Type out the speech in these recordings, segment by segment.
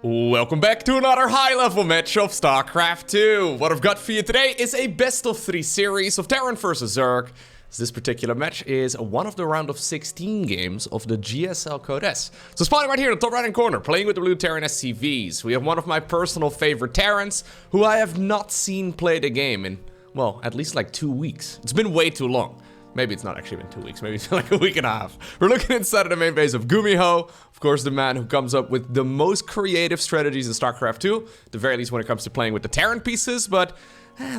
Welcome back to another high-level match of StarCraft 2. What I've got for you today is a best-of-3 series of Terran versus Zerg. This particular match is one of the round of 16 games of the GSL Code S. So spawning right here in the top right-hand corner, playing with the blue Terran SCVs. We have one of my personal favorite Terrans, who I have not seen play the game in, well, at least like 2 weeks. It's been way too long. Maybe it's not actually been 2 weeks, maybe it's been like a week and a half. We're looking inside of the main base of GuMiho, of course the man who comes up with the most creative strategies in StarCraft 2, at the very least when it comes to playing with the Terran pieces, but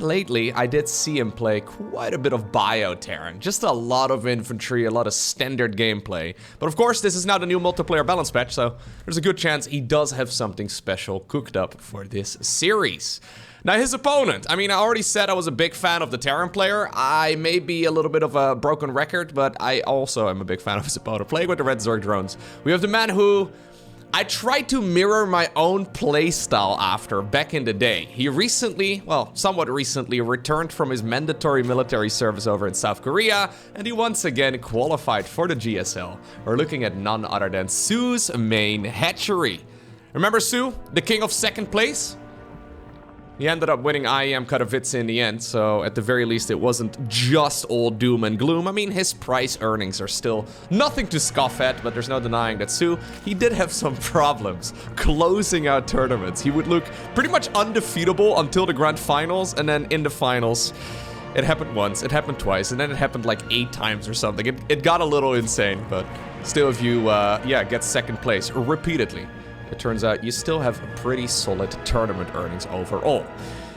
lately I did see him play quite a bit of Bio Terran, just a lot of infantry, a lot of standard gameplay. But of course this is now the new multiplayer balance patch, so there's a good chance he does have something special cooked up for this series. Now his opponent, I mean, I already said I was a big fan of the Terran player. I may be a little bit of a broken record, but I also am a big fan of his opponent, playing with the red Zerg drones. We have the man who I tried to mirror my own playstyle after back in the day. He recently, well, somewhat recently, returned from his mandatory military service over in South Korea, and he once again qualified for the GSL. We're looking at none other than soO's main hatchery. Remember soO, the king of second place? He ended up winning IEM Katowice in the end, so at the very least it wasn't just all doom and gloom. I mean, his prize earnings are still nothing to scoff at, but there's no denying that soO, he did have some problems closing out tournaments. He would look pretty much undefeatable until the grand finals, and then in the finals, it happened once, it happened twice, and then it happened like 8 times or something. It got a little insane, but still if you, get second place repeatedly, it turns out you still have pretty solid tournament earnings overall.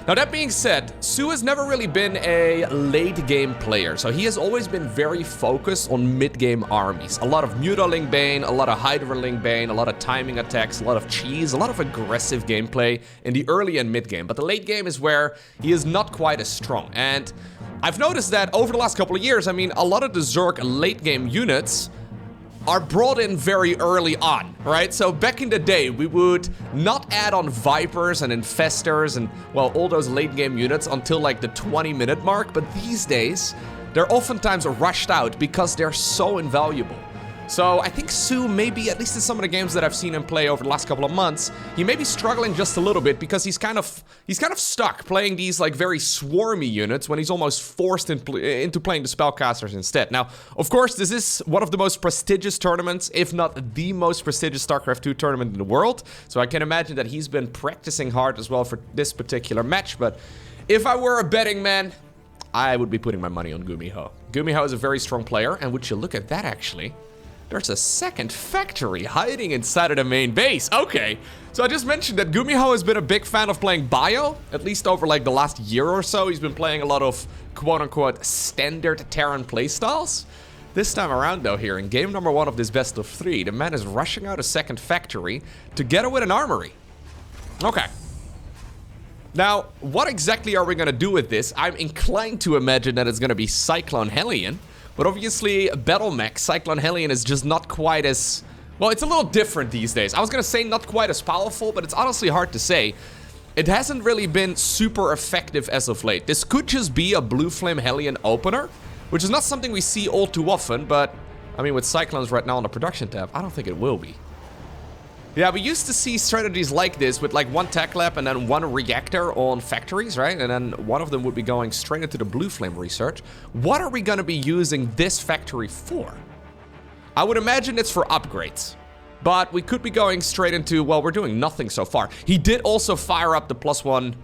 Now that being said, soO has never really been a late game player, so he has always been very focused on mid game armies. A lot of Mutaling Bane, a lot of Hydraling Bane, a lot of timing attacks, a lot of cheese, a lot of aggressive gameplay in the early and mid game. But the late game is where he is not quite as strong. And I've noticed that over the last couple of years, I mean, a lot of the Zerg late game units are brought in very early on, right? So back in the day, we would not add on Vipers and Infestors and, well, all those late game units until like the 20-minute mark, but these days, they're oftentimes rushed out because they're so invaluable. So I think soO may be, at least in some of the games that I've seen him play over the last couple of months, he may be struggling just a little bit because he's kind of stuck playing these like very swarmy units when he's almost forced into playing the spellcasters instead. Now, of course, this is one of the most prestigious tournaments, if not the most prestigious StarCraft 2 tournament in the world. So I can imagine that he's been practicing hard as well for this particular match. But if I were a betting man, I would be putting my money on GuMiho. GuMiho is a very strong player, and would you look at that actually? There's a second factory hiding inside of the main base. Okay, so I just mentioned that GuMiho has been a big fan of playing Bio, at least over like the last year or so. He's been playing a lot of quote-unquote standard Terran playstyles. This time around though, here in game number 1 of this best of 3, the man is rushing out a second factory together with an armory. Okay. Now, what exactly are we gonna do with this? I'm inclined to imagine that it's gonna be Cyclone Hellion. But obviously, Battle Mech, Cyclone Hellion is just not quite as... Well, it's a little different these days. I was gonna say not quite as powerful, but it's honestly hard to say. It hasn't really been super effective as of late. This could just be a Blue Flame Hellion opener, which is not something we see all too often, but... I mean, with Cyclones right now on the production tab, I don't think it will be. Yeah, we used to see strategies like this with like 1 tech lab and then 1 reactor on factories, right? And then one of them would be going straight into the Blue Flame research. What are we gonna be using this factory for? I would imagine it's for upgrades. But we could be going straight into, well, we're doing nothing so far. He did also fire up the +1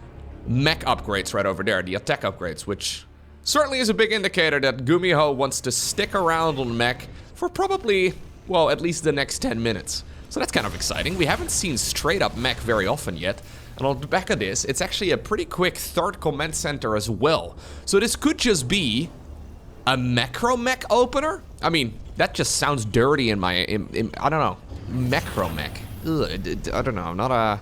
mech upgrades right over there, the attack upgrades, which certainly is a big indicator that GuMiho wants to stick around on mech for probably, well, at least the next 10 minutes. So that's kind of exciting. We haven't seen straight up mech very often yet. And on the back of this, it's actually a pretty quick 3rd command center as well. So this could just be a macro mech opener. I mean, that just sounds dirty in my, I don't know, macro mech. Ugh, I don't know, not a...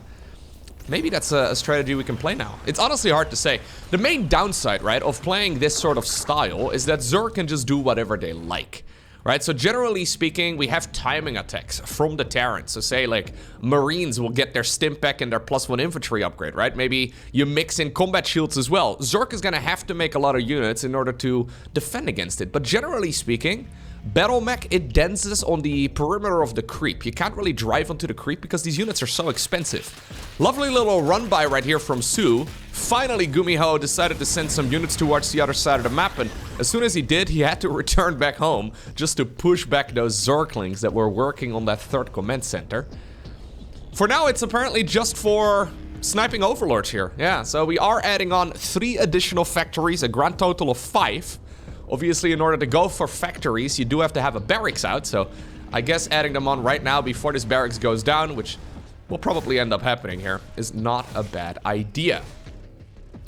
Maybe that's a strategy we can play now. It's honestly hard to say. The main downside, right, of playing this sort of style is that Zerg can just do whatever they like. Right, so generally speaking, we have timing attacks from the Terran. So say like Marines will get their Stimpak and their +1 infantry upgrade, right? Maybe you mix in combat shields as well. Zerg is gonna have to make a lot of units in order to defend against it. But generally speaking, Battle Mech, it denses on the perimeter of the creep. You can't really drive onto the creep because these units are so expensive. Lovely little run by right here from soO. Finally, GuMiho decided to send some units towards the other side of the map, and as soon as he did, he had to return back home just to push back those Zerglings that were working on that third command center. For now, it's apparently just for sniping overlords here. Yeah, so we are adding on 3 additional factories, a grand total of 5. Obviously, in order to go for factories, you do have to have a barracks out, so I guess adding them on right now before this barracks goes down, which will probably end up happening here, is not a bad idea.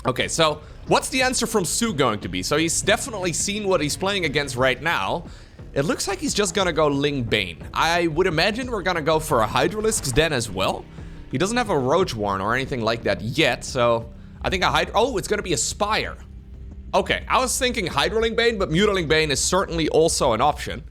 Okay, so what's the answer from soO going to be? So he's definitely seen what he's playing against right now. It looks like he's just gonna go Ling Bane. I would imagine we're gonna go for a Hydralisk's Den as well. He doesn't have a Roach Warren or anything like that yet, so I think oh, it's gonna be a Spire. Okay, I was thinking Hydraling Bane, but Mutaling Bane is certainly also an option.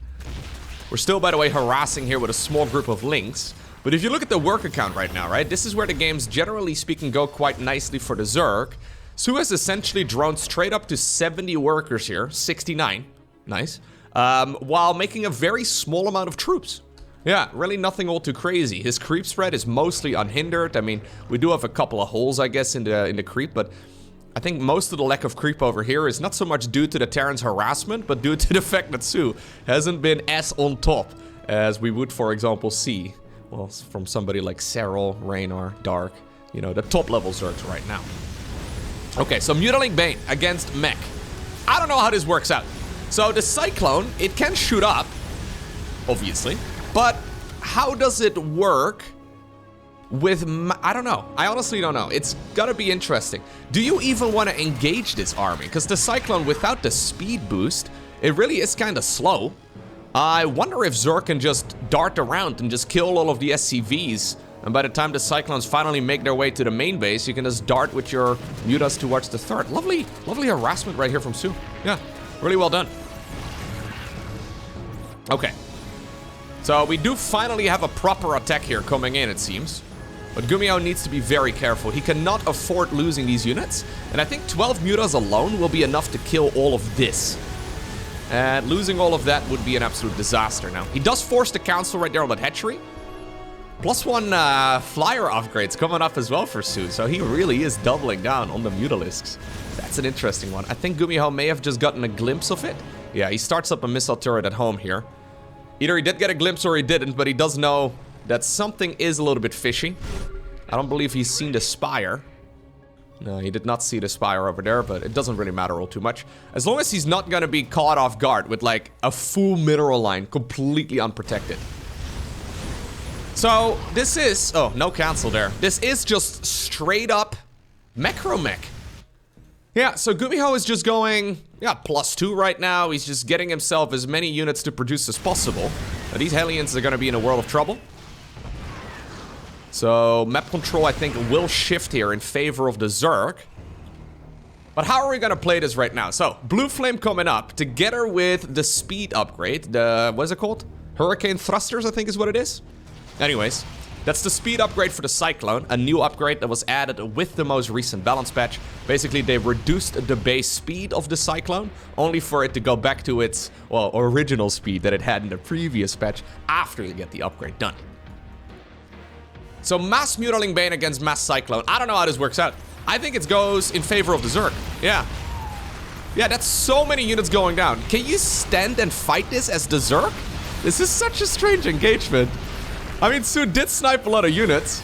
We're still, by the way, harassing here with a small group of Lynx. But if you look at the worker count right now, right, this is where the games, generally speaking, go quite nicely for the Zerg. soO has essentially droned straight up to 70 workers here, 69, nice, while making a very small amount of troops. Yeah, really nothing all too crazy. His creep spread is mostly unhindered. I mean, we do have a couple of holes, I guess, in the creep, but I think most of the lack of creep over here is not so much due to the Terran's harassment, but due to the fact that soO hasn't been as on top as we would, for example, see, well, from somebody like Serral, Raynor, Dark, you know, the top level Zergs right now. Okay, so Mutaling Bane against MECH. I don't know how this works out. So the Cyclone, it can shoot up, obviously, but how does it work with, I don't know. I honestly don't know. It's gotta be interesting. Do you even want to engage this army? Because the Cyclone, without the speed boost, it really is kind of slow. I wonder if Zerg can just dart around and just kill all of the SCVs. And by the time the Cyclones finally make their way to the main base, you can just dart with your mutas towards the third. Lovely, lovely harassment right here from soO. Yeah, really well done. Okay. So we do finally have a proper attack here coming in, it seems. But GuMiho needs to be very careful. He cannot afford losing these units. And I think 12 mutas alone will be enough to kill all of this. And losing all of that would be an absolute disaster now. He does force the council right there on that hatchery. +1 flyer upgrades coming up as well for soO. So he really is doubling down on the Mutalisks. That's an interesting one. I think GuMiho may have just gotten a glimpse of it. Yeah, he starts up a missile turret at home here. Either he did get a glimpse or he didn't, but he does know that something is a little bit fishy. I don't believe he's seen the Spire. No, he did not see the Spire over there, but it doesn't really matter all too much. As long as he's not gonna be caught off guard with like a full mineral line completely unprotected. So this is, oh, no cancel there. This is just straight up Mech. Yeah, so GuMiho is just going, yeah, +2 right now. He's just getting himself as many units to produce as possible. Now, these Hellions are gonna be in a world of trouble. So map control, I think, will shift here in favor of the Zerg. But how are we gonna play this right now? So, Blue Flame coming up together with the speed upgrade. The, what is it called? Hurricane Thrusters, I think is what it is. Anyways, that's the speed upgrade for the Cyclone, a new upgrade that was added with the most recent balance patch. Basically, they reduced the base speed of the Cyclone, only for it to go back to its, well, original speed that it had in the previous patch after you get the upgrade done. So Mass Mutaling Bane against Mass Cyclone. I don't know how this works out. I think it goes in favor of the Zerg. Yeah. Yeah, that's so many units going down. Can you stand and fight this as the Zerg? This is such a strange engagement. I mean, soO did snipe a lot of units.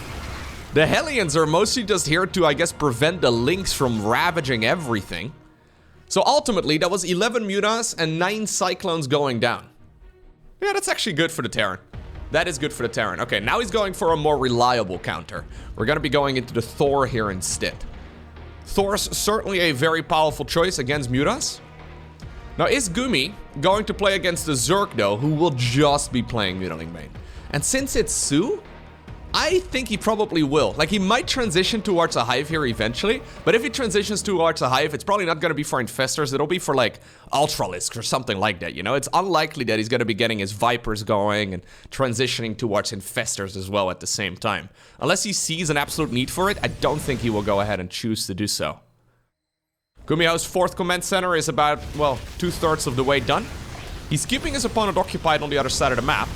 The Hellions are mostly just here to, I guess, prevent the Lynx from ravaging everything. So ultimately, that was 11 mutas and 9 Cyclones going down. Yeah, that's actually good for the Terran. That is good for the Terran. Okay, now he's going for a more reliable counter. We're gonna be going into the Thor here instead. Thor's certainly a very powerful choice against mutas. Now, is Gumi going to play against the Zerg, though, who will just be playing Mutaling Bane? And since it's soO, I think he probably will. Like, he might transition towards a Hive here eventually, but if he transitions towards a Hive, it's probably not going to be for Infestors. It'll be for, like, Ultralisks or something like that, you know? It's unlikely that he's going to be getting his Vipers going and transitioning towards Infestors as well at the same time. Unless he sees an absolute need for it, I don't think he will go ahead and choose to do so. GuMiho's 4th command center is about, well, 2/3 of the way done. He's keeping his opponent occupied on the other side of the map.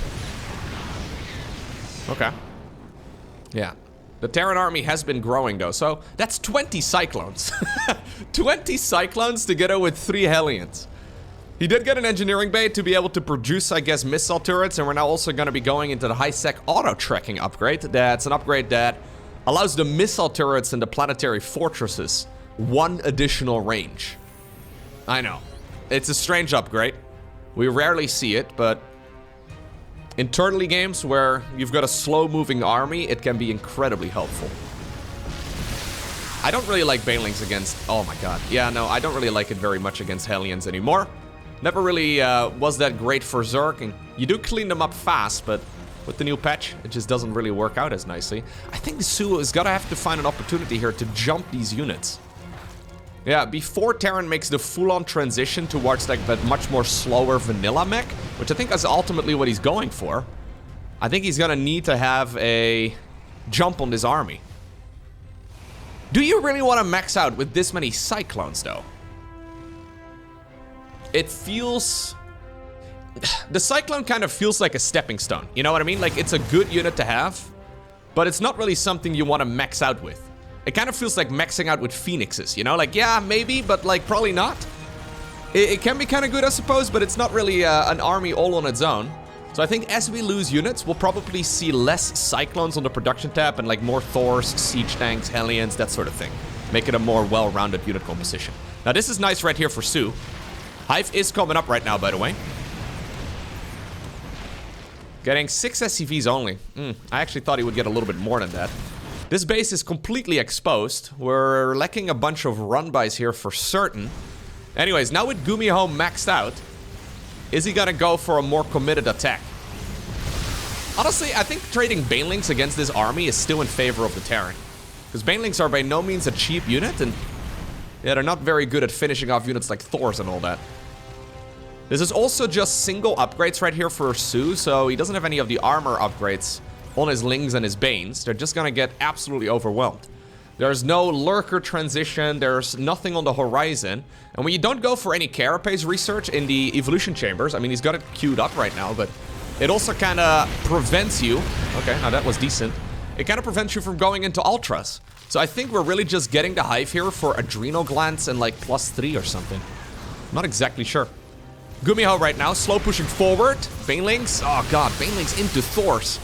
Okay. Yeah. The Terran army has been growing, though, so that's 20 Cyclones. 20 Cyclones together with 3 Hellions. He did get an engineering bay to be able to produce, I guess, missile turrets, and we're now also going to be going into the high-sec auto-tracking upgrade. That's an upgrade that allows the missile turrets and the planetary fortresses 1 additional range. I know. It's a strange upgrade. We rarely see it, but in turtley games where you've got a slow-moving army, it can be incredibly helpful. I don't really like banelings against... Oh my god. Yeah, no, I don't really like it very much against Hellions anymore. Never really was that great for Zerg, and you do clean them up fast, but with the new patch, it just doesn't really work out as nicely. I think the soO is gonna have to find an opportunity here to jump these units. Yeah, before Terran makes the full-on transition towards like that much more slower vanilla mech, which I think is ultimately what he's going for, I think he's gonna need to have a jump on this army. Do you really want to max out with this many Cyclones, though? It feels... The Cyclone kind of feels like a stepping stone, you know what I mean? Like, it's a good unit to have, but it's not really something you want to max out with. It kind of feels like maxing out with Phoenixes, you know? Like, yeah, maybe, but like, probably not. It can be kind of good, I suppose, but it's not really an army all on its own. So I think as we lose units, we'll probably see less Cyclones on the production tab and like more Thors, siege tanks, Hellions, that sort of thing. Make it a more well-rounded unit composition. Now this is nice right here for soO. Hive is coming up right now, by the way. Getting 6 SCVs only. I actually thought he would get a little bit more than that. This base is completely exposed. We're lacking a bunch of run-bys here for certain. Anyways, now with GuMiho maxed out, is he gonna go for a more committed attack? Honestly, I think trading banelings against this army is still in favor of the Terran. Because banelings are by no means a cheap unit, and yeah, they're not very good at finishing off units like Thors and all that. This is also just single upgrades right here for soO, so he doesn't have any of the armor upgrades on his Lings and his Banes. They're just gonna get absolutely overwhelmed. There's no lurker transition, there's nothing on the horizon. And when you don't go for any carapace research in the evolution chambers, I mean, he's got it queued up right now, but it also kind of prevents you... Okay, now that was decent. It kind of prevents you from going into ultras. So I think we're really just getting the Hive here for adrenal glands and like +3 or something. Not exactly sure. GuMiho right now, slow pushing forward. Banelings, oh god, Banelings into Thors.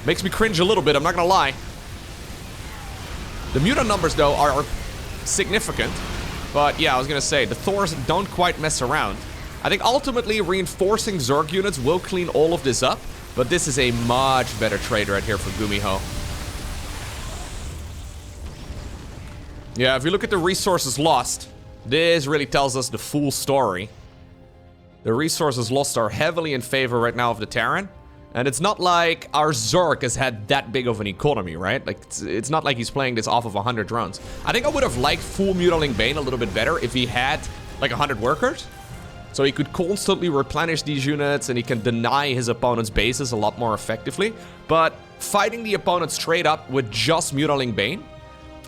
Makes me cringe a little bit, I'm not gonna lie. The mutant numbers, though, are significant. But yeah, I was gonna say, the Thors don't quite mess around. I think ultimately reinforcing Zerg units will clean all of this up. But this is a much better trade right here for GuMiho. Yeah, if you look at the resources lost, this really tells us the full story. The resources lost are heavily in favor right now of the Terran. And it's not like our Zerg has had that big of an economy, right? Like, it's not like he's playing this off of 100 drones. I think I would have liked full Mutaling Bane a little bit better if he had, like, 100 workers. So he could constantly replenish these units and he can deny his opponent's bases a lot more effectively. But fighting the opponent straight up with just Mutaling Bane,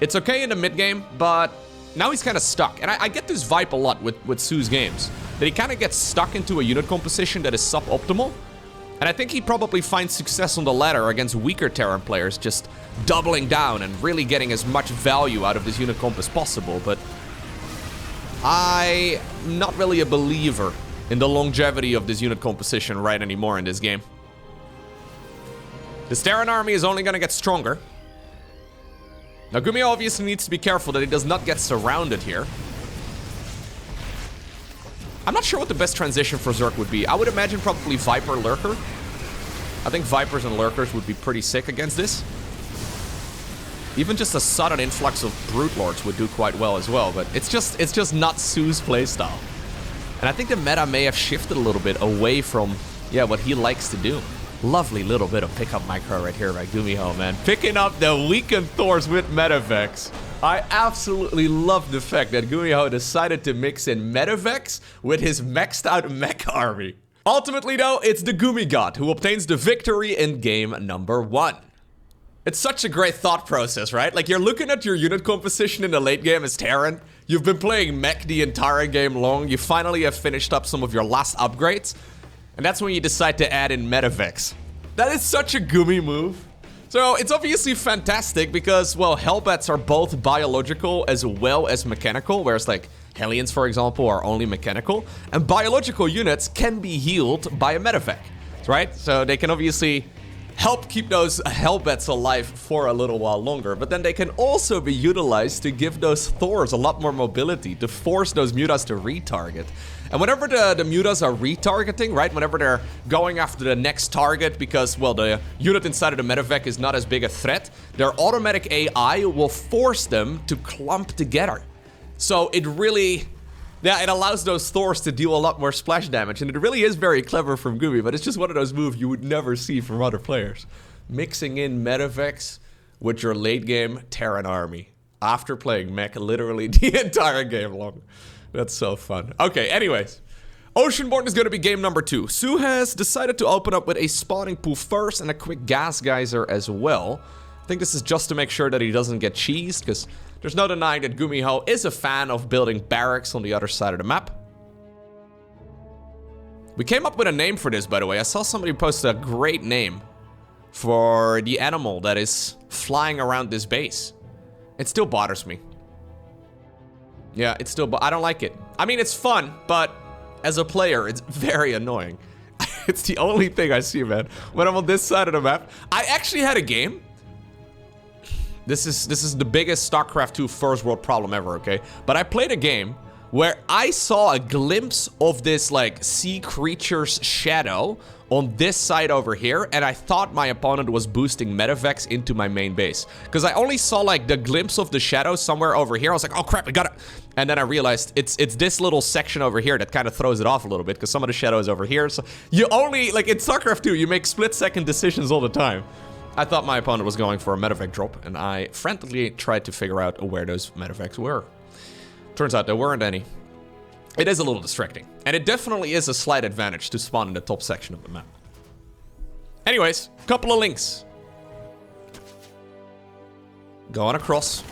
it's okay in the mid-game, but now he's kind of stuck. And I get this vibe a lot with soO's games, that he kind of gets stuck into a unit composition that is suboptimal. And I think he probably finds success on the ladder against weaker Terran players, just doubling down and really getting as much value out of this unit comp as possible. But I'm not really a believer in the longevity of this unit composition right anymore in this game. This Terran army is only going to get stronger. Now, GuMiho obviously needs to be careful that he does not get surrounded here. I'm not sure what the best transition for Zerg would be. I would imagine probably Viper Lurker. I think Vipers and Lurkers would be pretty sick against this. Even just a sudden influx of Brute Lords would do quite well as well, but it's just not soO's playstyle. And I think the meta may have shifted a little bit away from, yeah, what he likes to do. Lovely little bit of pickup micro right here by GuMiho, man. Picking up the weakened Thors with Metavex. I absolutely love the fact that GuMiho decided to mix in Metavex with his maxed out mech army. Ultimately though, it's the GuMigod who obtains the victory in game number 1. It's such a great thought process, right? Like, you're looking at your unit composition in the late game as Terran. You've been playing mech the entire game long. You finally have finished up some of your last upgrades. And that's when you decide to add in medevacs. That is such a Gumi move. So it's obviously fantastic because, well, Hellbats are both biological as well as mechanical, whereas like Hellions, for example, are only mechanical. And biological units can be healed by a medevac, right? So they can obviously help keep those Hellbats alive for a little while longer, but then they can also be utilized to give those Thors a lot more mobility, to force those mutas to retarget. And whenever the mutas are retargeting, right, whenever they're going after the next target because, well, the unit inside of the medevac is not as big a threat, their automatic AI will force them to clump together. So it really, yeah, it allows those Thors to deal a lot more splash damage, and it really is very clever from Gumi, but it's just one of those moves you would never see from other players. Mixing in medevacs with your late game Terran army after playing mech literally the entire game long. That's so fun. Okay, anyways. Oceanborn is going to be game number 2. soO has decided to open up with a spawning pool first and a quick gas geyser as well. I think this is just to make sure that he doesn't get cheesed, because there's no denying that GuMiho is a fan of building barracks on the other side of the map. We came up with a name for this, by the way. I saw somebody post a great name for the animal that is flying around this base. It still bothers me. Yeah, it's still, I don't like it. I mean, it's fun, but as a player, it's very annoying. It's the only thing I see, man, when I'm on this side of the map. I actually had a game. This is the biggest StarCraft 2 first world problem ever, okay? But I played a game where I saw a glimpse of this, like, sea creature's shadow on this side over here, and I thought my opponent was boosting medevacs into my main base. Because I only saw, like, the glimpse of the shadow somewhere over here. I was like, oh crap, I got it. And then I realized it's this little section over here that kind of throws it off a little bit, because some of the shadow is over here. So you only, like, in StarCraft 2, you make split-second decisions all the time. I thought my opponent was going for a medevac drop, and I frantically tried to figure out where those medevacs were. Turns out there weren't any. It is a little distracting, and it definitely is a slight advantage to spawn in the top section of the map. Anyways, couple of links. Going across,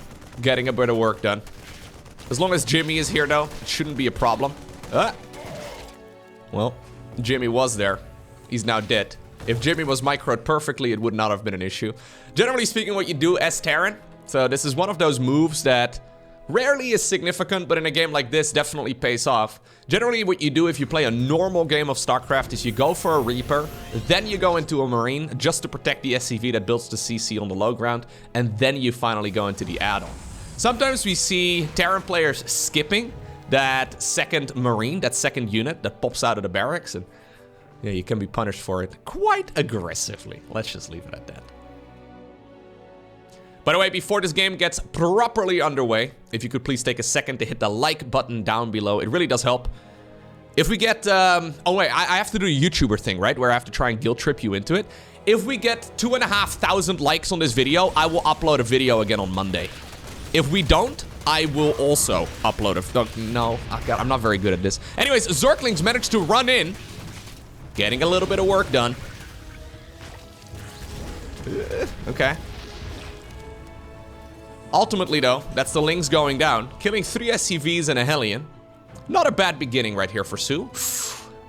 getting a bit of work done. As long as Jimmy is here, though, it shouldn't be a problem. Well, Jimmy was there. He's now dead. If Jimmy was microed perfectly, it would not have been an issue. Generally speaking, what you do as Terran, so this is one of those moves that rarely is significant, but in a game like this definitely pays off. Generally, what you do if you play a normal game of StarCraft is you go for a Reaper, then you go into a Marine just to protect the SCV that builds the CC on the low ground, and then you finally go into the add-on. Sometimes we see Terran players skipping that second Marine, that second unit that pops out of the barracks, and yeah, you can be punished for it quite aggressively. Let's just leave it at that. By the way, before this game gets properly underway, if you could please take a second to hit the like button down below. It really does help. If we get, oh wait, I have to do a YouTuber thing, right? Where I have to try and guilt trip you into it. If we get 2,500 likes on this video, I will upload a video again on Monday. If we don't, I will also upload a, no, God, I'm not very good at this. Anyways, Zerglings managed to run in, getting a little bit of work done. Okay. Ultimately, though, that's the Lings going down, killing 3 SCVs and a Hellion. Not a bad beginning right here for soO.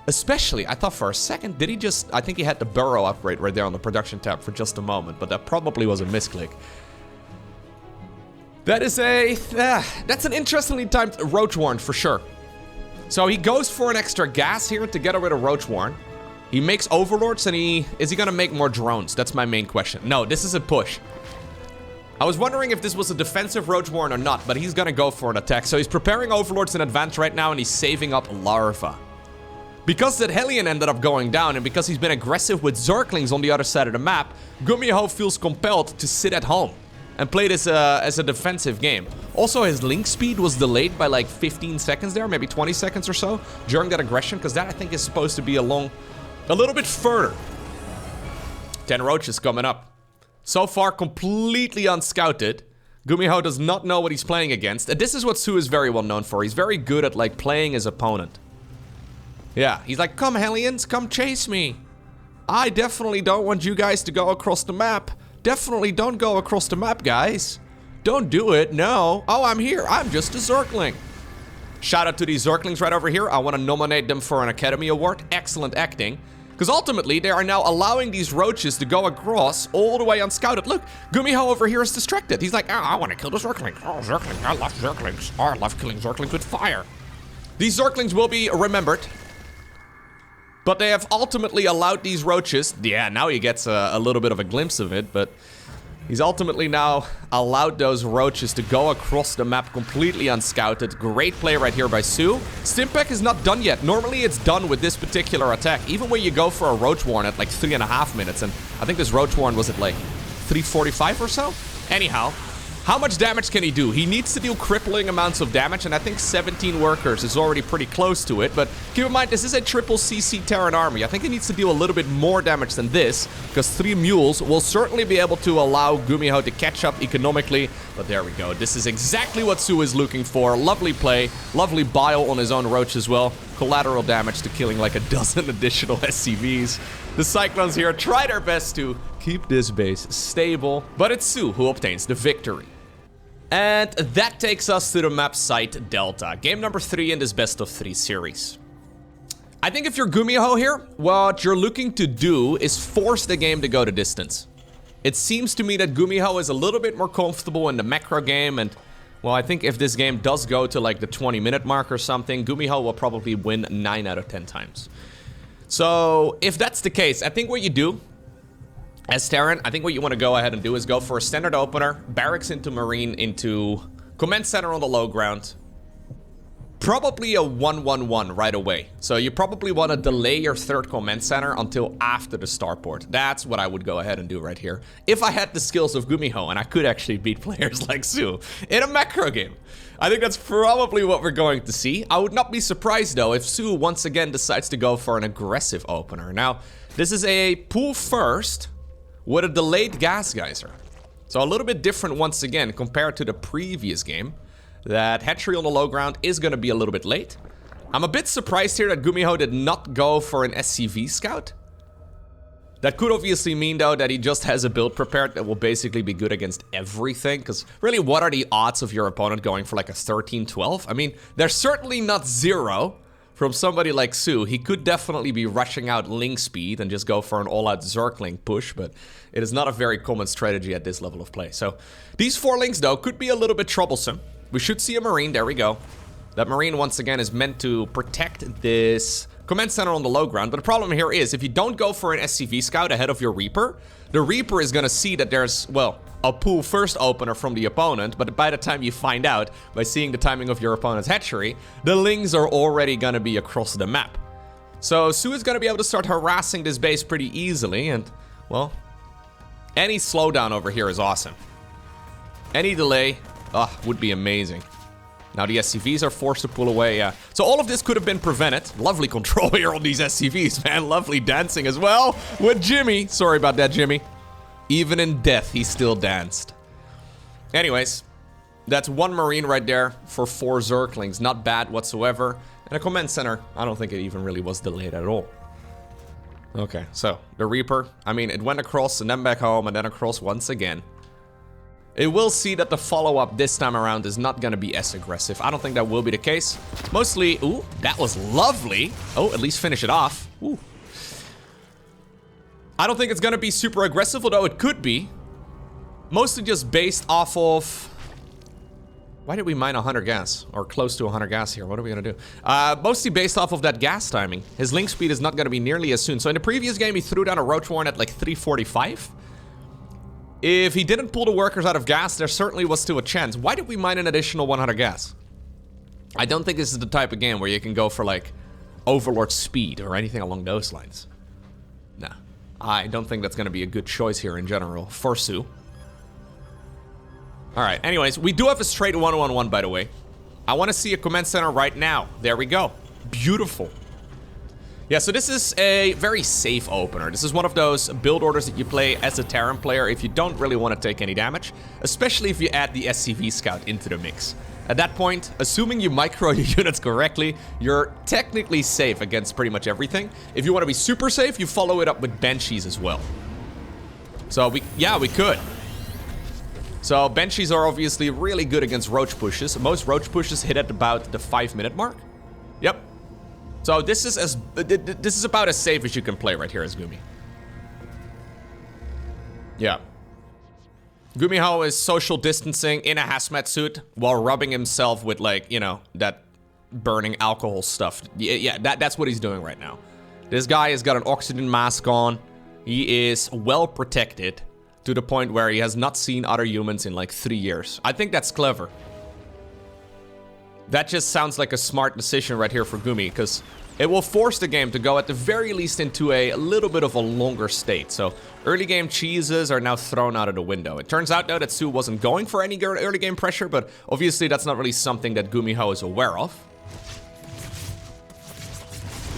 Especially, I thought for a second, did he just... I think he had the burrow upgrade right there on the production tab for just a moment, but that probably was a misclick. That is a... that's an interestingly timed Roach Warren for sure. So he goes for an extra gas here to get rid of Roach Warren. He makes Overlords, and is he gonna make more drones? That's my main question. No, this is a push. I was wondering if this was a defensive Roach Warren or not, but he's gonna go for an attack. So he's preparing Overlords in advance right now, and he's saving up Larva. Because that Hellion ended up going down, and because he's been aggressive with Zerglings on the other side of the map, GuMiho feels compelled to sit at home and play this as a defensive game. Also, his link speed was delayed by like 15 seconds there, maybe 20 seconds or so, during that aggression, because that I think is supposed to be a little bit further. 10 Roaches coming up. So far, completely unscouted. GuMiho does not know what he's playing against. And this is what soO is very well known for. He's very good at, like, playing his opponent. Yeah, he's like, come, Hellions, come chase me. I definitely don't want you guys to go across the map. Definitely don't go across the map, guys. Don't do it, no. Oh, I'm here. I'm just a Zergling. Shout out to these Zerglings right over here. I want to nominate them for an Academy Award. Excellent acting. Because ultimately, they are now allowing these roaches to go across all the way unscouted. Look, GuMiho over here is distracted. He's like, oh, I want to kill the Zergling. Oh, Zergling, I love Zerglings. Oh, I love killing Zerglings with fire. These Zerglings will be remembered. But they have ultimately allowed these roaches... Yeah, now he gets a little bit of a glimpse of it, but... He's ultimately now allowed those roaches to go across the map completely unscouted. Great play right here by soO. Stimpack is not done yet. Normally it's done with this particular attack. Even when you go for a Roach Warren at like 3.5 minutes. And I think this Roach Warren was at like 3:45 or so? Anyhow, how much damage can he do? He needs to deal crippling amounts of damage. And I think 17 workers is already pretty close to it. But keep in mind, this is a triple CC Terran army. I think he needs to deal a little bit more damage than this. Because 3 mules will certainly be able to allow GuMiho to catch up economically. But there we go. This is exactly what soO is looking for. Lovely play. Lovely bile on his own roach as well. Collateral damage to killing like a dozen additional SCVs. The Cyclones here try their best to keep this base stable. But it's soO who obtains the victory. And that takes us to the map site Delta. Game number 3 in this best of 3 series. I think if you're GuMiho here, what you're looking to do is force the game to go the distance. It seems to me that GuMiho is a little bit more comfortable in the macro game, and well, I think if this game does go to like the 20-minute mark or something, GuMiho will probably win 9 out of 10 times. So if that's the case, I think what you do as Terran, I think what you want to go ahead and do is go for a standard opener, barracks into Marine into command center on the low ground. Probably a 1-1-1 right away. So you probably want to delay your third command center until after the starport. That's what I would go ahead and do right here. If I had the skills of GuMiho and I could actually beat players like soO in a macro game. I think that's probably what we're going to see. I would not be surprised though if soO once again decides to go for an aggressive opener. Now, this is a pool first with a delayed gas geyser. So a little bit different once again compared to the previous game. That hatchery on the low ground is going to be a little bit late. I'm a bit surprised here that GuMiho did not go for an SCV scout. That could obviously mean though that he just has a build prepared that will basically be good against everything. Because really, what are the odds of your opponent going for like a 13-12? I mean, they're certainly not 0. From somebody like soO, he could definitely be rushing out link speed and just go for an all-out Zergling push, but it is not a very common strategy at this level of play. So these 4 links though could be a little bit troublesome. We should see a Marine, there we go. That Marine once again is meant to protect this command center on the low ground, but the problem here is if you don't go for an SCV scout ahead of your Reaper, the Reaper is gonna see that there's, well, a pool first opener from the opponent, but by the time you find out, by seeing the timing of your opponent's hatchery, the lings are already gonna be across the map. So soO is gonna be able to start harassing this base pretty easily, and, well, any slowdown over here is awesome. Any delay, would be amazing. Now the SCVs are forced to pull away, yeah. So all of this could have been prevented. Lovely control here on these SCVs, man. Lovely dancing as well with Jimmy. Sorry about that, Jimmy. Even in death, he still danced. Anyways, that's 1 Marine right there for 4 Zerglings. Not bad whatsoever. And a command center, I don't think it even really was delayed at all. Okay, so the Reaper, I mean, it went across and then back home and then across once again. It will see that the follow-up this time around is not going to be as aggressive. I don't think that will be the case. Mostly, ooh, that was lovely. Oh, at least finish it off. Ooh. I don't think it's going to be super aggressive, although it could be. Mostly just based off of... Why did we mine 100 gas? Or close to 100 gas here. What are we going to do? Mostly based off of that gas timing. His link speed is not going to be nearly as soon. So in the previous game, he threw down a Roach Warren at like 3:45. If he didn't pull the workers out of gas, there certainly was still a chance. Why did we mine an additional 100 gas? I don't think this is the type of game where you can go for like Overlord speed or anything along those lines. Nah, I don't think that's going to be a good choice here in general for soO. Alright, anyways, we do have a straight 1-1-1 by the way. I want to see a command center right now. There we go. Beautiful. Yeah, so this is a very safe opener. This is one of those build orders that you play as a Terran player if you don't really want to take any damage, especially if you add the SCV scout into the mix. At that point, assuming you micro your units correctly, you're technically safe against pretty much everything. If you want to be super safe, you follow it up with Banshees as well. So yeah, we could. So Banshees are obviously really good against roach pushes. Most roach pushes hit at about the 5-minute mark. Yep. So this is about as safe as you can play right here as Gumi. Yeah. GuMiho is social distancing in a hazmat suit while rubbing himself with, like, you know, that burning alcohol stuff. Yeah, that's what he's doing right now. This guy has got an oxygen mask on. He is well protected to the point where he has not seen other humans in like 3 years. I think that's clever. That just sounds like a smart decision right here for Gumi, because it will force the game to go at the very least into a little bit of a longer state. So early game cheeses are now thrown out of the window. It turns out though that soO wasn't going for any early game pressure, but obviously that's not really something that GuMiho is aware of.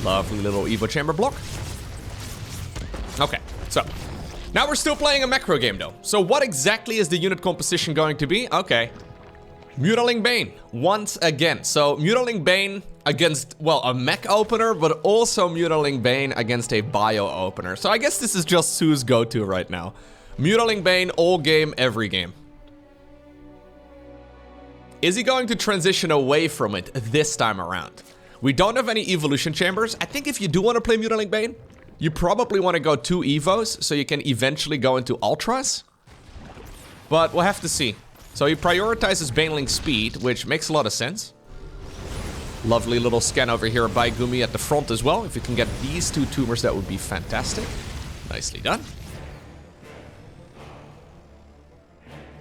Lovely little Evo chamber block. Okay, so now we're still playing a macro game though. So what exactly is the unit composition going to be? Okay. Mutaling Bane, once again. So Mutaling Bane against, well, a mech opener, but also Mutaling Bane against a bio opener. So I guess this is just soO's go-to right now. Mutaling Bane all game, every game. Is he going to transition away from it this time around? We don't have any evolution chambers. I think if you do want to play Mutaling Bane, you probably want to go 2 evos so you can eventually go into ultras. But we'll have to see. So he prioritizes Baneling speed, which makes a lot of sense. Lovely little scan over here by Gumi at the front as well. If you can get these 2 tumors, that would be fantastic. Nicely done.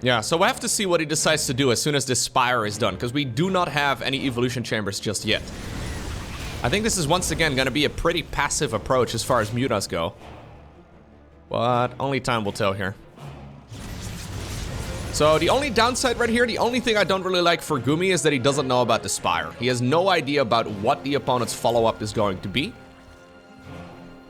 Yeah, so we'll have to see what he decides to do as soon as this Spire is done, because we do not have any evolution chambers just yet. I think this is once again going to be a pretty passive approach as far as mutas go. But only time will tell here. So the only downside right here, the only thing I don't really like for Gumi is that he doesn't know about the Spire. He has no idea about what the opponent's follow-up is going to be.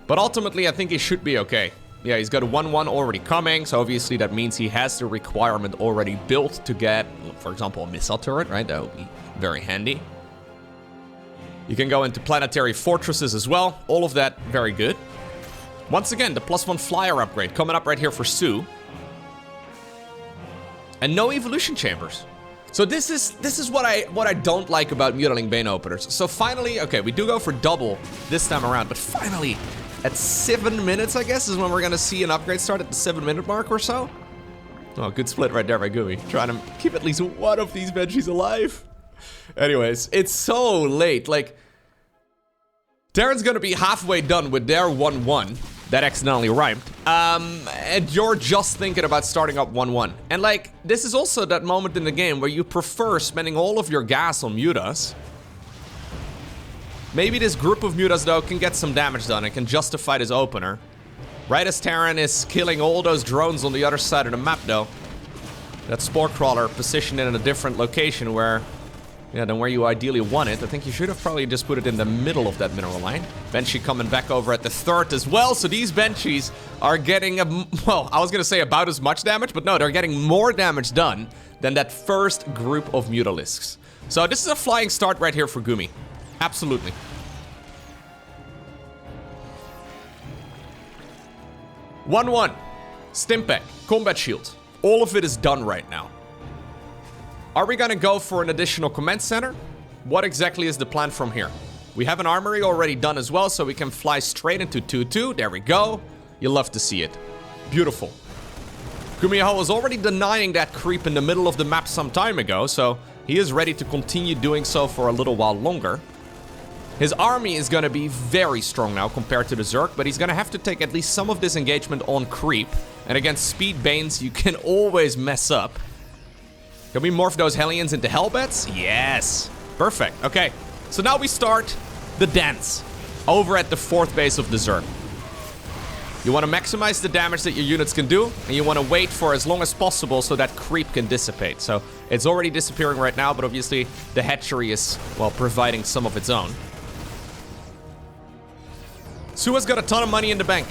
But ultimately, I think he should be okay. Yeah, he's got a 1-1 already coming, so obviously that means he has the requirement already built to get, for example, a missile turret, right? That would be very handy. You can go into planetary fortresses as well. All of that, very good. Once again, the +1 flyer upgrade coming up right here for soO. And no evolution chambers. So this is what I don't like about Mutaling Bane openers. So finally, okay, we do go for double this time around, but finally, at 7 minutes, I guess, is when we're gonna see an upgrade start at the 7-minute mark or so. Oh, good split right there by Gumi. Trying to keep at least one of these Banshees alive. Anyways, it's so late. Like, Terran's gonna be halfway done with their 1-1. That accidentally rhymed. And you're just thinking about starting up 1-1. And like, this is also that moment in the game where you prefer spending all of your gas on mutas. Maybe this group of mutas though can get some damage done and can justify this opener. Right as Terran is killing all those drones on the other side of the map though. That Spore Crawler positioned in a different location where, yeah, than where you ideally want it. I think you should have probably just put it in the middle of that mineral line. Banshee coming back over at the 3rd as well. So these Banshees are getting, well, I was gonna say about as much damage, but no, they're getting more damage done than that first group of Mutalisks. So this is a flying start right here for Gumi. Absolutely. One, Stimpack, Combat Shield. All of it is done right now. Are we gonna go for an additional command center? What exactly is the plan from here? We have an armory already done as well, so we can fly straight into 2-2. There we go. You love to see it. Beautiful. GuMiho was already denying that creep in the middle of the map some time ago, so he is ready to continue doing so for a little while longer. His army is gonna be very strong now compared to the Zerg, but he's gonna have to take at least some of this engagement on creep. And against Speed Banes, you can always mess up. Can we morph those Hellions into Hellbats? Yes. Perfect. Okay. So now we start the dance over at the 4th base of the Zerg. You want to maximize the damage that your units can do, and you want to wait for as long as possible so that creep can dissipate. So it's already disappearing right now, but obviously the hatchery is, well, providing some of its own. soO's got a ton of money in the bank.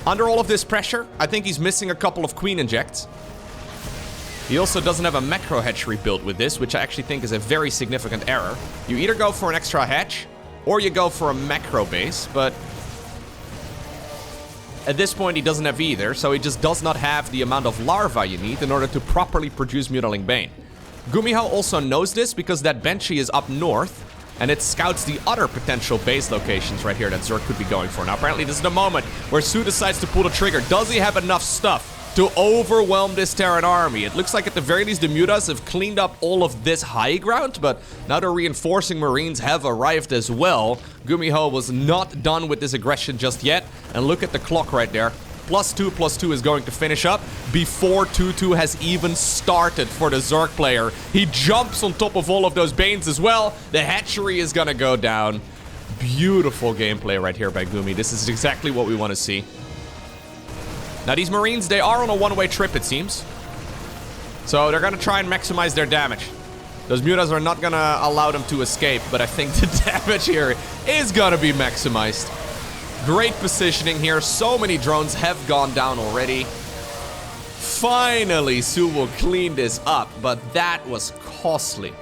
Under all of this pressure, I think he's missing a couple of Queen Injects. He also doesn't have a macro hatchery built with this, which I actually think is a very significant error. You either go for an extra hatch, or you go for a macro base, but At this point, he doesn't have either, so he just does not have the amount of larvae you need in order to properly produce Mutaling Bane. GuMiho also knows this because that Banshee is up north, and it scouts the other potential base locations right here that Zerg could be going for. Now, apparently, this is the moment where soO decides to pull the trigger. Does he have enough stuff to overwhelm this Terran army? It looks like at the very least the Mutas have cleaned up all of this high ground, but now the reinforcing Marines have arrived as well. GuMiho was not done with this aggression just yet, and look at the clock right there. +2/+2 is going to finish up before 2-2 has even started for the Zerg player. He jumps on top of all of those Banes as well. The hatchery is gonna go down. Beautiful gameplay right here by Gumi. This is exactly what we want to see. Now these Marines, they are on a one-way trip, it seems. So they're gonna try and maximize their damage. Those Mutas are not gonna allow them to escape, but I think the damage here is gonna be maximized. Great positioning here. So many drones have gone down already. Finally, soO will clean this up, but that was costly.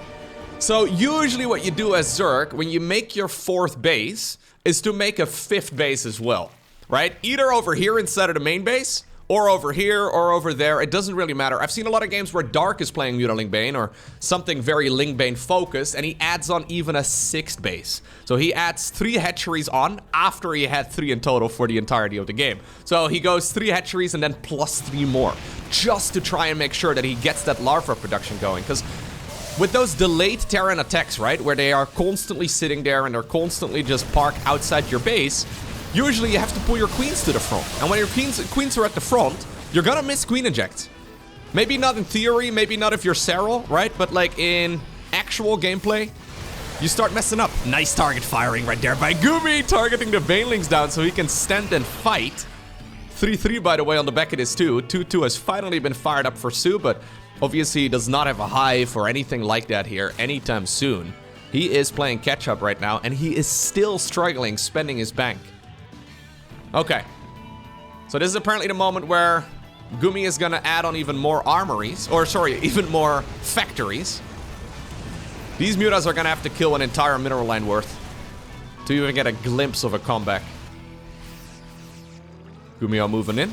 So usually what you do as Zerg, when you make your 4th base, is to make a 5th base as well. Right? Either over here inside of the main base, or over here, or over there. It doesn't really matter. I've seen a lot of games where Dark is playing Mutaling Bane, or something very Ling Bane focused, and he adds on even a 6th base. So he adds 3 hatcheries on, after he had 3 in total for the entirety of the game. So he goes 3 hatcheries and then +3 more, just to try and make sure that he gets that larva production going. Because with those delayed Terran attacks, right, where they are constantly sitting there and they're constantly just parked outside your base, usually you have to pull your queens to the front. And when your queens are at the front, you're gonna miss queen injects. Maybe not in theory, maybe not if you're Serral, right? But like in actual gameplay, you start messing up. Nice target firing right there by Gumi, targeting the Banelings down so he can stand and fight. 3-3 by the way on the back of this too. 2-2 has finally been fired up for soO, but obviously he does not have a hive or anything like that here anytime soon. He is playing catch up right now, and he is still struggling spending his bank. Okay, so this is apparently the moment where Gumi is gonna add on even more armories, or sorry, even more factories. These Mutas are gonna have to kill an entire mineral line worth to even get a glimpse of a comeback. GuMiho moving in.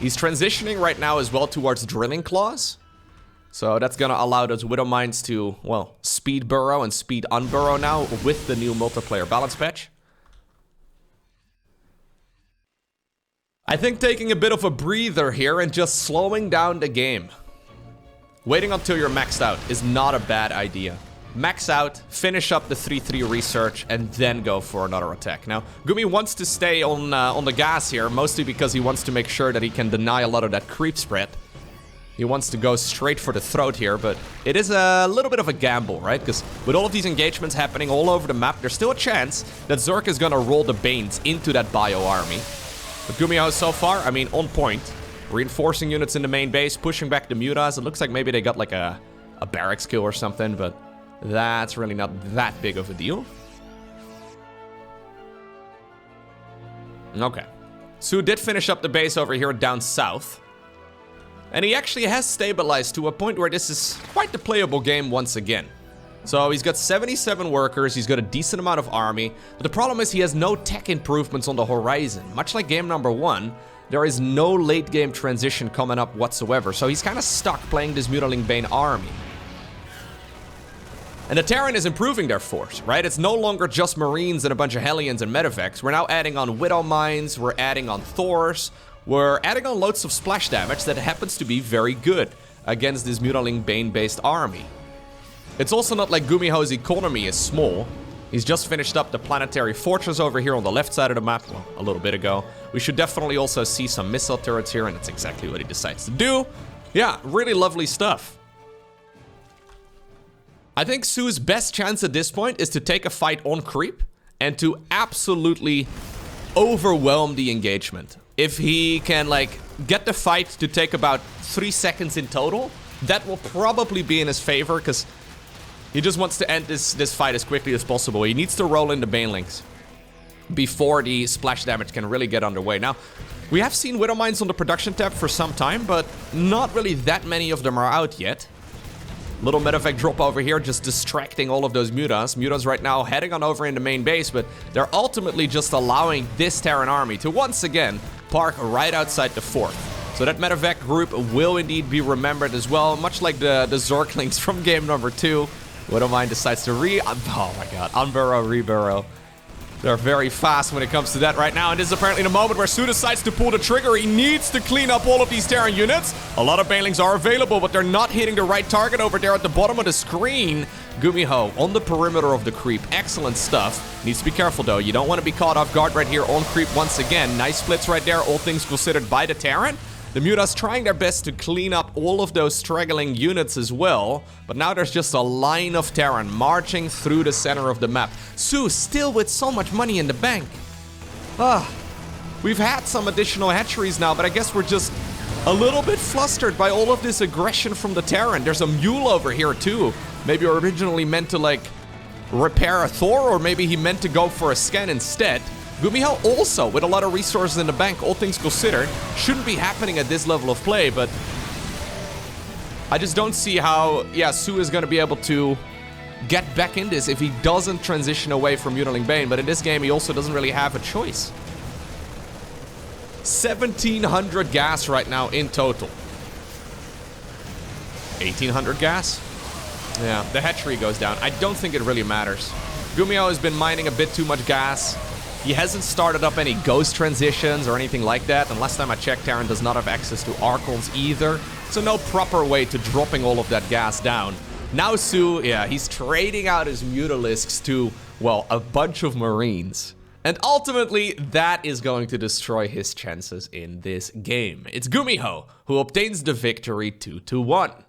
He's transitioning right now as well towards drilling claws. So that's gonna allow those Widow Mines to, well, speed burrow and speed unburrow now with the new multiplayer balance patch. I think taking a bit of a breather here and just slowing down the game. Waiting until you're maxed out is not a bad idea. Max out, finish up the 3-3 research, and then go for another attack. Now, Gumi wants to stay on the gas here, mostly because he wants to make sure that he can deny a lot of that creep spread. He wants to go straight for the throat here, but it is a little bit of a gamble, right? Because with all of these engagements happening all over the map, there's still a chance that Zerg is gonna roll the Banes into that bio army. But GuMiho so far, I mean, on point. Reinforcing units in the main base, pushing back the Mutas. It looks like maybe they got like a barracks kill or something, but that's really not that big of a deal. Okay. soO did finish up the base over here down south. And he actually has stabilized to a point where this is quite the playable game once again. So he's got 77 workers, he's got a decent amount of army, but the problem is he has no tech improvements on the horizon. Much like game number 1, there is no late game transition coming up whatsoever, so he's kind of stuck playing this Mutaling Bane army. And the Terran is improving their force, right? It's no longer just Marines and a bunch of Hellions and Medevacs. We're now adding on Widow Mines, we're adding on Thors, we're adding on loads of splash damage that happens to be very good against this Mutaling Bane based army. It's also not like GuMiho's economy is small. He's just finished up the planetary fortress over here on the left side of the map, well, a little bit ago. We should definitely also see some missile turrets here, and that's exactly what he decides to do. Yeah, really lovely stuff. I think soO's best chance at this point is to take a fight on creep and to absolutely overwhelm the engagement. If he can, like, get the fight to take about 3 seconds in total, that will probably be in his favor, because he just wants to end this fight as quickly as possible. He needs to roll in the Banelings before the splash damage can really get underway. Now, we have seen Widow Mines on the production tab for some time, but not really that many of them are out yet. Little medevac drop over here, just distracting all of those mutas. Mutas right now heading on over in the main base, but they're ultimately just allowing this Terran army to once again park right outside the fort. So that medevac group will indeed be remembered as well, much like the Zerglings from game number 2. Widowmine decides to oh my god, unburrow, reburrow. They're very fast when it comes to that right now, and this is apparently the moment where soO decides to pull the trigger. He needs to clean up all of these Terran units. A lot of banelings are available, but they're not hitting the right target over there at the bottom of the screen. GuMiho on the perimeter of the creep. Excellent stuff. Needs to be careful, though. You don't want to be caught off guard right here on creep once again. Nice splits right there, all things considered by the Terran. The mutas trying their best to clean up all of those straggling units as well, but now there's just a line of Terran marching through the center of the map. soO still with so much money in the bank. We've had some additional hatcheries now, but I guess we're just a little bit flustered by all of this aggression from the Terran. There's a mule over here too. Maybe originally meant to like repair a Thor, or maybe he meant to go for a scan instead. GuMiho also with a lot of resources in the bank, all things considered. Shouldn't be happening at this level of play, but I just don't see how, soO is going to be able to get back in this if he doesn't transition away from Mutiling Bane. But in this game, he also doesn't really have a choice. 1,700 gas right now in total. 1,800 gas? Yeah, the hatchery goes down. I don't think it really matters. GuMiho has been mining a bit too much gas. He hasn't started up any ghost transitions or anything like that, and last time I checked, Terran does not have access to Archons either, so no proper way to dropping all of that gas down. Now soO, he's trading out his Mutalisks to, well, a bunch of Marines. And ultimately, that is going to destroy his chances in this game. It's GuMiho who obtains the victory 2-1.